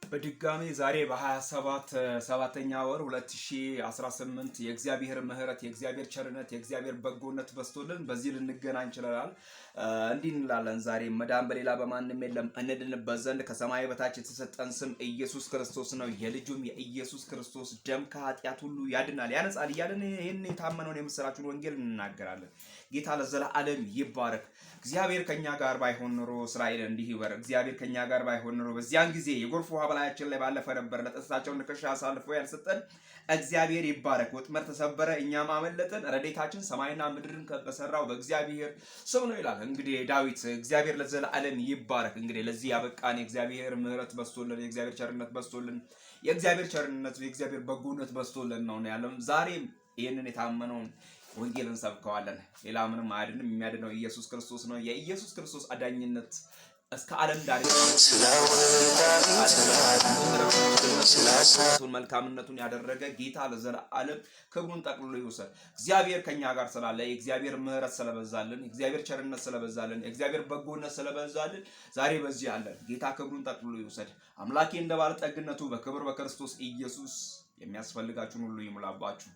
በድጋሚ ዛሬ በ27 7ኛ ወር 2018 የእግዚአብሔር ምህረት የእግዚአብሔር ቸርነት የእግዚአብሔር በጎነት በስቶልን በዚህ ልንገናኝ ችለናል። እንዲህ እንላለን ዛሬ መዳን በሌላ በማንም የለም እንድንበት ዘንድ ከሰማይ በታች የተሰጠን ስም ኢየሱስ ክርስቶስ ነው። የልጁም የኢየሱስ ክርስቶስ ደም ከኃጢአት ሁሉ ያድናል ያነጻል እያልን ይህን የታመነውን የምስራቹን ወንጌል እንናገራለን። ጌታ ለዘላለም ይባረክ። እግዚአብሔር ከኛ ጋር ባይሆን ኖሮ እስራኤል እንዲህ ይበር። እግዚአብሔር ከኛ ጋር ባይሆን ኖሮ በዚያን ጊዜ የጎርፍ ውሃ በላያችን ላይ ባለፈ ነበር። ለጥርሳቸው ንክሻ አሳልፎ ያልሰጠን እግዚአብሔር ይባረክ። ወጥመድ ተሰበረ፣ እኛም አመለጥን። ረድኤታችን ሰማይና ምድርን በሰራው በእግዚአብሔር ስም ነው ይላል። እንግዲህ ዳዊት እግዚአብሔር ለዘላለም ይባረክ። እንግዲህ ለዚህ ያበቃን የእግዚአብሔር ምህረት በስቶልን፣ የእግዚአብሔር ቸርነት በስቶልን፣ የእግዚአብሔር ቸርነት የእግዚአብሔር በጎነት በስቶልን ነው ያለው። ዛሬም ይህንን የታመነውን ወንጌልን ሰብከዋለን። ሌላ ምንም አያድንም። የሚያድነው ኢየሱስ ክርስቶስ ነው። የኢየሱስ ክርስቶስ አዳኝነት እስከ ዓለም ዳርቻ መልካምነቱን ያደረገ ጌታ ለዘላለም ክብሩን ጠቅልሎ ይውሰድ። እግዚአብሔር ከኛ ጋር ስላለ የእግዚአብሔር ምህረት ስለበዛልን፣ የእግዚአብሔር ቸርነት ስለበዛልን፣ የእግዚአብሔር በጎነት ስለበዛልን ዛሬ በዚህ አለን። ጌታ ክብሩን ጠቅልሎ ይውሰድ። አምላኬ እንደ ባለጠግነቱ በክብር በክርስቶስ ኢየሱስ የሚያስፈልጋችሁን ሁሉ ይሙላባችሁ።